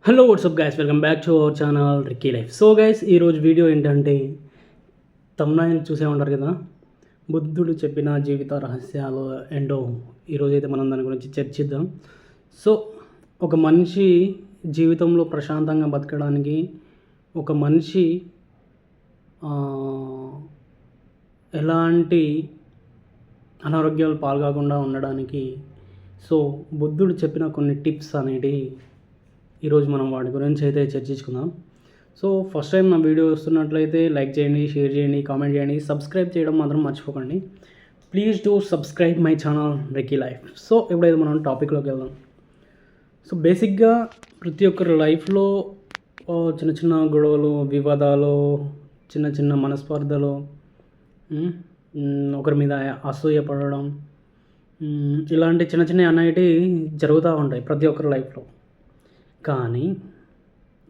Hello WhatsApp guys, welcome back to our channel Ricky Life. So guys, ఈరోజు video ఏంటంటే thumbnail చూసే ఉంటారు కదా, బుద్ధుడు చెప్పిన జీవిత రహస్యాలు ఏంటో ఈరోజు అయితే మనం దాని గురించి చర్చిద్దాం. సో ఒక మనిషి జీవితంలో ప్రశాంతంగా బతకడానికి, ఒక మనిషి ఎలాంటి అనారోగ్యాలు పాల్గొకుండా ఉండడానికి సో బుద్ధుడు చెప్పిన కొన్ని టిప్స్ అనేటివి ఈరోజు మనం వాటి గురించి అయితే చర్చించుకుందాం. సో ఫస్ట్ టైం నా వీడియో వస్తున్నట్లయితే లైక్ చేయండి, షేర్ చేయండి, కామెంట్ చేయండి, సబ్స్క్రైబ్ చేయడం మాత్రం మర్చిపోకండి. Please do subscribe my channel Ricky Life. So ఎప్పుడైతే మనం టాపిక్లోకి వెళ్దాం. సో బేసిక్గా ప్రతి ఒక్కరి లైఫ్లో చిన్న చిన్న గొడవలు, వివాదాలు, చిన్న చిన్న మనస్పర్ధలు, ఒకరి మీద అసూయ పడడం, ఇలాంటి చిన్న చిన్న అనేటివి జరుగుతూ ఉంటాయి ప్రతి ఒక్కరి లైఫ్లో. కానీ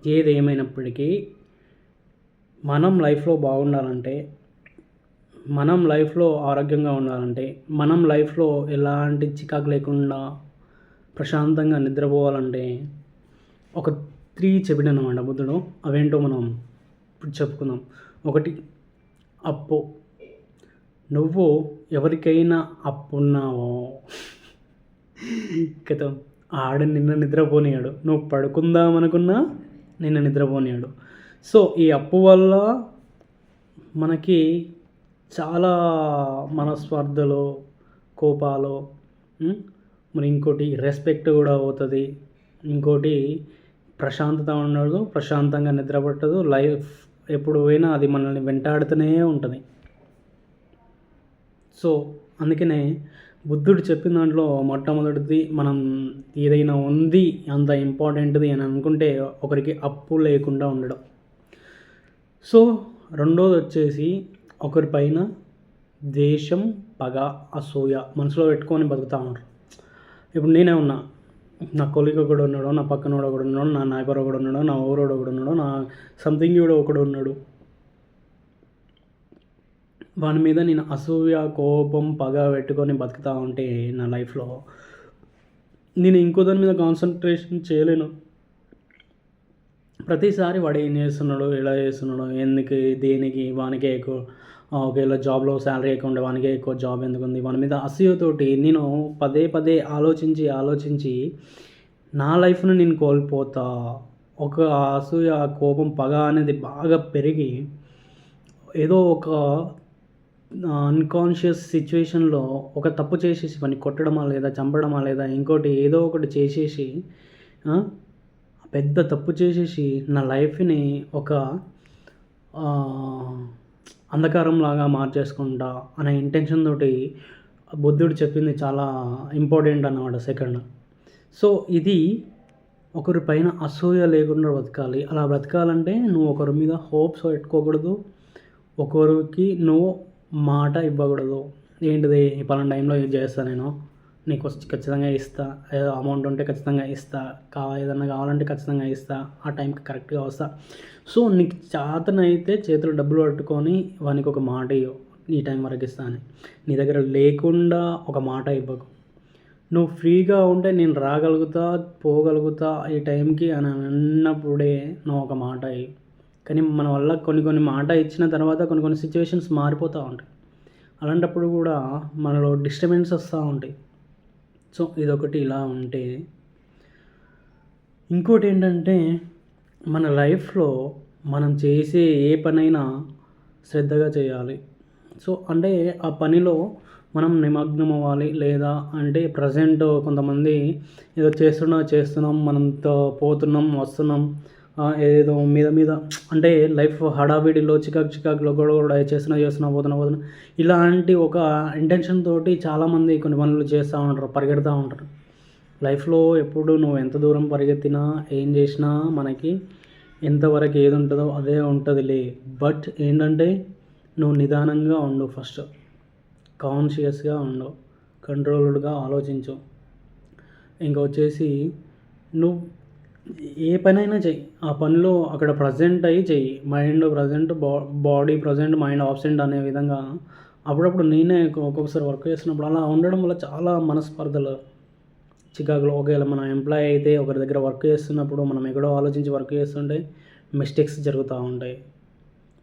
ఏదేమైనప్పటికీ మనం లైఫ్లో బాగుండాలంటే, మనం లైఫ్లో ఆరోగ్యంగా ఉండాలంటే, మనం లైఫ్లో ఎలాంటి చికాకు లేకుండా ప్రశాంతంగా నిద్రపోవాలంటే ఒక 3 చెప్పినమాట బుద్ధుడు. అవేంటో మనం ఇప్పుడు చెప్పుకుందాం. 1, అప్పు. నువ్వు ఎవరికైనా అప్పున్నావో క్రితం ఆడ నిన్న నిద్రపోనియాడు, నువ్వు పడుకుందామనుకున్నా నిన్న నిద్రపోనియాడు. సో ఈ అప్పు వల్ల మనకి చాలా మనస్పర్ధలు, కోపాలు, మరి ఇంకోటి రెస్పెక్ట్ కూడా అవుతుంది, ఇంకోటి ప్రశాంతత ఉండదు, ప్రశాంతంగా నిద్ర పట్టదు, లైఫ్ ఎప్పుడు పోయినా అది మనల్ని వెంటాడుతూనే ఉంటుంది. సో అందుకనే బుద్ధుడు చెప్పిన దాంట్లో మొట్టమొదటిది, మనం ఏదైనా ఉంది అంత ఇంపార్టెంట్ది అని అనుకుంటే ఒకరికి అప్పు లేకుండా ఉండడం. సో రెండోది వచ్చేసి ఒకరిపైన ద్వేషం, పగ, అసూయ మనసులో పెట్టుకొని బతుకుతూ ఉంటారు. ఇప్పుడు నేనే ఉన్నా, నా కొలీగ్ ఒకడు ఉన్నాడు, నా పక్కనోడు ఒకడు ఉన్నాడు, నా నైబర్ ఒకడు ఉన్నాడు, నా ఊరోడు ఒకడు ఉన్నాడు, నా సంథింగ్ కూడా ఒకడు ఉన్నాడు. వాని మీద నేను అసూయ, కోపం, పగ పెట్టుకొని బతుకుతూ ఉంటే నా లైఫ్లో నేను ఇంకో దాని మీద కాన్సన్ట్రేషన్ చేయలేను. ప్రతిసారి వాడు ఏం చేస్తున్నాడు, ఎలా చేస్తున్నాడు, ఎందుకు, దేనికి, వానికే ఎక్కువ, ఒకవేళ జాబ్లో శాలరీ ఎక్కువ ఉండే వానికే ఎక్కువ జాబ్ ఎందుకు ఉంది, వాని మీద అసూయతోటి నేను పదే పదే ఆలోచించి నా లైఫ్ను నేను కోల్పోతా. ఒక అసూయ, కోపం, పగ అనేది బాగా పెరిగి ఏదో ఒక అన్కాన్షియస్ సిచ్యువేషన్లో ఒక తప్పు చేసేసి వాడిని కొట్టడమా లేదా చంపడమా లేదా ఇంకోటి ఏదో ఒకటి చేసేసి పెద్ద తప్పు చేసేసి నా లైఫ్ని ఒక అంధకారంలాగా మార్చేసుకుంటా అనే ఇంటెన్షన్ తోటి బుద్ధుడు చెప్పింది చాలా ఇంపార్టెంట్ అన్నమాట. సెకండ్, సో ఇది ఒకరి పైన అసూయ లేకుండా బ్రతకాలి. అలా బ్రతకాలంటే నువ్వు ఒకరి మీద హోప్స్ పెట్టుకోకూడదు, ఒకరికి నువ్వు మాట ఇవ్వకూడదు. ఏంటిది, ఈ పలానా టైంలో ఇది చేస్తాను, నేను నీకు ఖచ్చితంగా ఇస్తా, ఏదో అమౌంట్ ఉంటే ఖచ్చితంగా ఇస్తా, ఏదన్నా కావాలంటే ఖచ్చితంగా ఇస్తా, ఆ టైంకి కరెక్ట్గా వస్తా. సో నీకు చేతనైతే చేతులు డబ్బులు పట్టుకొని వానికి ఒక మాట ఇవ్వు, ఈ టైం వరకు ఇస్తా అని. నీ దగ్గర లేకుండా ఒక మాట ఇవ్వకు. నువ్వు ఫ్రీగా ఉంటే నేను రాగలుగుతా, పోగలుగుతా ఈ టైంకి అని అన్నప్పుడే నువ్వు ఒక మాట ఇవ్వు. కానీ మన వల్ల కొన్ని మాట ఇచ్చిన తర్వాత కొన్ని సిచ్యువేషన్స్ మారిపోతూ ఉంటాయి. అలాంటప్పుడు కూడా మనలో డిస్టర్బెన్స్ వస్తూ ఉంటాయి. సో ఇదొకటి ఇలా ఉంటే, ఇంకోటి ఏంటంటే మన లైఫ్లో మనం చేసే ఏ పనైనా శ్రద్ధగా చేయాలి. సో అంటే ఆ పనిలో మనం నిమగ్నం అవ్వాలి. లేదా అంటే ప్రజెంట్ కొంతమంది ఏదో చేస్తున్నాం, మనంతో పోతున్నాం, వస్తున్నాం, ఏదో మీద అంటే లైఫ్ హడావిడిలో చికాకులో గొడవ చేస్తున్నా పోతున్నా ఇలాంటి ఒక ఇంటెన్షన్ తోటి చాలామంది కొన్ని పనులు చేస్తూ ఉంటారు, పరిగెడుతూ ఉంటారు. లైఫ్లో ఎప్పుడు నువ్వు ఎంత దూరం పరిగెత్తినా, ఏం చేసినా మనకి ఎంతవరకు ఏది ఉంటుందో అదే ఉంటుందిలే. బట్ ఏంటంటే నువ్వు నిదానంగా ఉండు, ఫస్ట్ కాన్షియస్గా ఉండు, కంట్రోల్డ్గా ఆలోచించు. ఇంకా వచ్చేసి నువ్వు ఏ పనైనా చెయ్యి, ఆ పనిలో అక్కడ ప్రజెంట్ అయ్యి చెయ్యి. Mind present, body present, mind absent అనే విధంగా. అప్పుడప్పుడు నేనే ఒక్కొక్కసారి వర్క్ చేస్తున్నప్పుడు అలా ఉండడం వల్ల చాలా మనస్పర్ధలు, చికాకులు ఒకవేళ మన ఎంప్లాయీ అయితే ఒకరి దగ్గర వర్క్ చేస్తున్నప్పుడు మనం ఎక్కడో ఆలోచించి వర్క్ చేస్తుంటే మిస్టేక్స్ జరుగుతూ ఉంటాయి.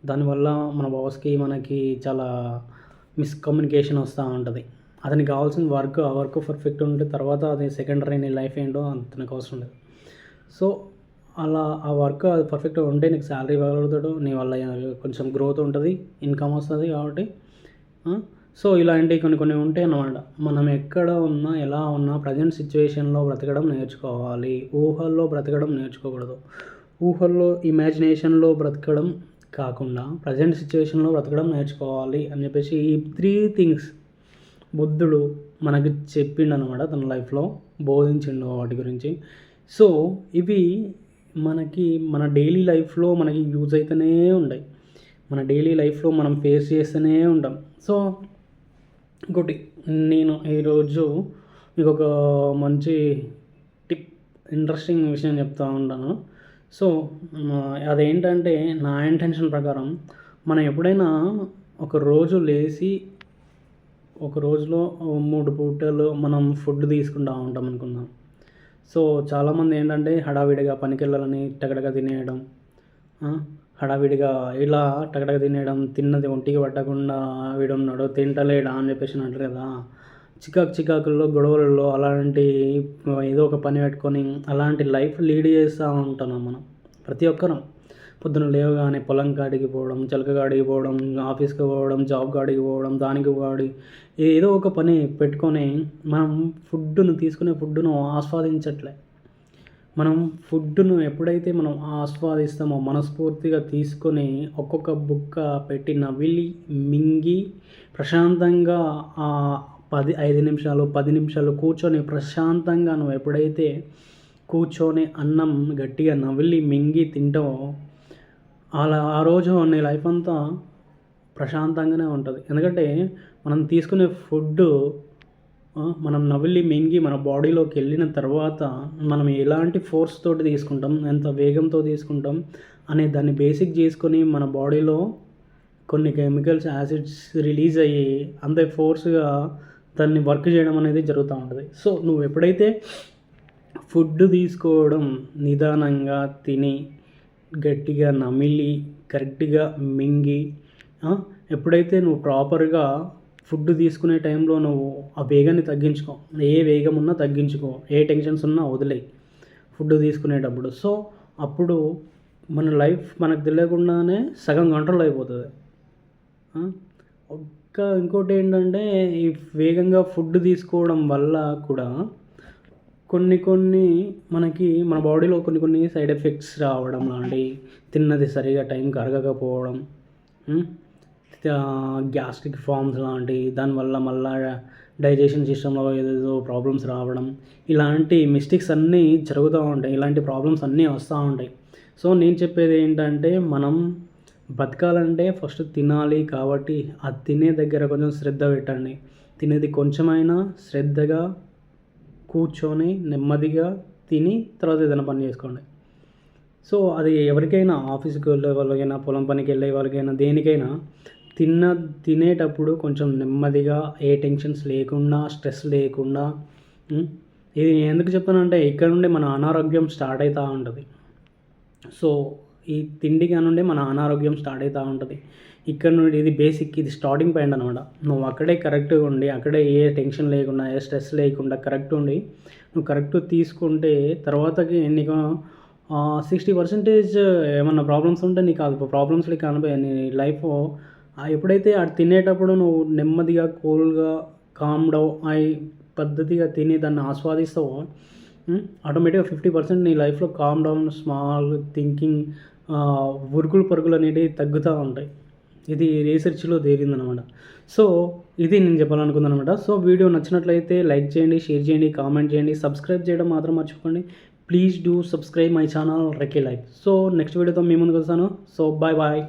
దానివల్ల మన బాస్కి మనకి చాలా మిస్కమ్యూనికేషన్ వస్తూ ఉంటుంది. అతనికి కావాల్సిన వర్క్ ఆ వర్క్ పర్ఫెక్ట్ ఉంటే తర్వాత అది సెకండరీ నీ లైఫ్ ఏంటో అతనికి అవసరం లేదు. సో అలా ఆ వర్క్ అది పర్ఫెక్ట్గా ఉంటే నీకు శాలరీ ఇవ్వగలుగుతాడు, నీ వల్ల కొంచెం గ్రోత్ ఉంటుంది, ఇన్కమ్ వస్తుంది. కాబట్టి సో ఇలాంటివి కొన్ని ఉంటాయి అన్నమాట. మనం ఎక్కడ ఉన్నా ఎలా ఉన్నా ప్రజెంట్ సిచ్యువేషన్లో బ్రతకడం నేర్చుకోవాలి. ఊహల్లో బ్రతకడం నేర్చుకోకూడదు. ఊహల్లో ఇమాజినేషన్లో బ్రతకడం కాకుండా ప్రజెంట్ సిచ్యువేషన్లో బ్రతకడం నేర్చుకోవాలి అని చెప్పేసి ఈ 3 థింగ్స్ బుద్ధుడు మనకి చెప్పిండనమాట. తన లైఫ్లో బోధించిండు వాటి గురించి. సో ఇవి మనకి మన డైలీ లైఫ్లో మనకి యూజ్ అవుతూనే ఉంటాయి. మన డైలీ లైఫ్లో మనం ఫేస్ చేస్తూనే ఉంటాం. సో ఇంకోటి, నేను ఈరోజు మీకు ఒక మంచి టిప్, ఇంట్రెస్టింగ్ విషయం చెప్తూ ఉంటాను. సో అదేంటంటే నా ఇంటెన్షన్ ప్రకారం మనం ఎప్పుడైనా ఒక రోజు లేచి ఒక రోజులో 3 పూటలు మనం ఫుడ్ తీసుకుంటూ ఉంటాం అనుకుందాం. సో చాలామంది ఏంటంటే హడావిడిగా పనికెళ్ళాలని టకటక తినేయడం, హడావిడిగా ఇలా టకటక తినేయడం, తిన్నది ఒంటికి పట్టకుండా వీడున్నాడు తింటలేడా అని చెప్పేసి అంటారు కదా. చికాకుల్లో గొడవలలో అలాంటి ఏదో ఒక పని పెట్టుకొని అలాంటి లైఫ్ లీడ్ చేస్తూ ఉంటున్నాం మనం ప్రతి ఒక్కరం. పొద్దున లేవగానే పొలం కాడికి పోవడం, చెలక కాడికి పోవడం, ఆఫీస్కి పోవడం, జాబ్ కాడికి పోవడం, దానికి వాడి ఏదో ఒక పని పెట్టుకొని మనం తీసుకునే ఫుడ్డును ఆస్వాదించట్లే. మనం ఫుడ్డును ఎప్పుడైతే మనం ఆస్వాదిస్తామో మనస్ఫూర్తిగా తీసుకొని ఒక్కొక్క బుక్క పెట్టి నవిలి మింగి ప్రశాంతంగా 5 నిమిషాలు 10 నిమిషాలు కూర్చొని ప్రశాంతంగా నువ్వు ఎప్పుడైతే కూర్చొని అన్నం గట్టిగా నవిలి మింగి తింటావో అలా ఆ రోజు నీ లైఫ్ అంతా ప్రశాంతంగానే ఉంటుంది. ఎందుకంటే మనం తీసుకునే ఫుడ్డు మనం నవిలి మింగి మన బాడీలోకి వెళ్ళిన తర్వాత మనం ఎలాంటి ఫోర్స్ తోటి తీసుకుంటాం, ఎంత వేగంతో తీసుకుంటాం అనే దాన్ని బేసిక్ చేసుకొని మన బాడీలో కొన్ని కెమికల్స్, యాసిడ్స్ రిలీజ్ అయ్యి అంతే ఫోర్స్గా దాన్ని వర్క్ చేయడం అనేది జరుగుతూ ఉంటుంది. సో నువ్వు ఎప్పుడైతే ఫుడ్ తీసుకోవడం నిదానంగా తిని గట్టిగా నమిలి కరెక్ట్గా మింగి ఎప్పుడైతే నువ్వు ప్రాపర్గా ఫుడ్ తీసుకునే టైంలో నువ్వు ఆ వేగాన్ని తగ్గించుకో, ఏ వేగం ఉన్నా తగ్గించుకో, ఏ టెన్షన్స్ ఉన్నా వదిలేయి ఫుడ్ తీసుకునేటప్పుడు. సో అప్పుడు మన లైఫ్ మనకు తెలియకుండానే సగం కంట్రోల్ అయిపోతుంది. ఇంకోటి ఏంటంటే ఈ వేగంగా ఫుడ్ తీసుకోవడం వల్ల కూడా కొన్ని మనకి మన బాడీలో కొన్ని సైడ్ ఎఫెక్ట్స్ రావడం లాంటివి, తిన్నది సరిగా టైంకి అరగకపోవడం, గ్యాస్ట్రిక్ ఫామ్స్ లాంటివి, దానివల్ల మళ్ళా డైజెషన్ సిస్టంలో ఏదేదో ప్రాబ్లమ్స్ రావడం, ఇలాంటి మిస్టేక్స్ అన్నీ జరుగుతూ ఉంటాయి. ఇలాంటి ప్రాబ్లమ్స్ అన్నీ వస్తూ ఉంటాయి. సో నేను చెప్పేది ఏంటంటే మనం బతకాలంటే ఫస్ట్ తినాలి. కాబట్టి ఆ తినే దగ్గర కొంచెం శ్రద్ధ పెట్టండి. తినేది కొంచెమైనా శ్రద్ధగా కూర్చొని నెమ్మదిగా తిని తర్వాత ఏదైనా పని చేసుకోండి. సో అది ఎవరికైనా ఆఫీస్కి వెళ్ళే వాళ్ళకైనా, పొలం పనికి వెళ్ళే వాళ్ళకైనా, దేనికైనా తినేటప్పుడు కొంచెం నెమ్మదిగా, ఏ టెన్షన్స్ లేకుండా, స్ట్రెస్ లేకుండా. ఇది ఎందుకు చెప్తానంటే ఇక్కడ నుండి మన అనారోగ్యం స్టార్ట్ అవుతూ ఉంటుంది. సో ఈ తిండి నుండి మన అనారోగ్యం స్టార్ట్ అవుతూ ఉంటుంది. ఇక్కడ నుండి ఇది బేసిక్, ఇది స్టార్టింగ్ పాయింట్ అనమాట. నువ్వు అక్కడే కరెక్ట్గా ఉండి, అక్కడే ఏ టెన్షన్ లేకుండా, ఏ స్ట్రెస్ లేకుండా కరెక్ట్ ఉండి నువ్వు కరెక్ట్ తీసుకుంటే తర్వాతకి నీకు 60% ఏమన్నా ప్రాబ్లమ్స్ ఉంటే నీకు ఆ ప్రాబ్లమ్స్లో కనిపోయాయి. నీ లైఫ్ ఎప్పుడైతే అది తినేటప్పుడు నువ్వు నెమ్మదిగా, కూల్గా, కామ్ డౌన్ అయి పద్ధతిగా తిని దాన్ని ఆస్వాదిస్తావో ఆటోమేటిక్గా 50% నీ లైఫ్లో కామ్ డౌన్, స్మాల్ థింకింగ్, ఉరుకులు పరుగులు అనేవి తగ్గుతూ ఉంటాయి. ఇది రీసెర్చ్లో తేలిందనమాట. సో ఇది నేను చెప్పాలనుకున్నాను అనమాట. సో వీడియో నచ్చినట్లయితే లైక్ చేయండి, షేర్ చేయండి, కామెంట్ చేయండి, సబ్స్క్రైబ్ చేయడం మాత్రం మర్చిపోండి. Please do subscribe my channel Ricky Life. So next వీడియోతో మీ ముందుకు వస్తాను. So bye.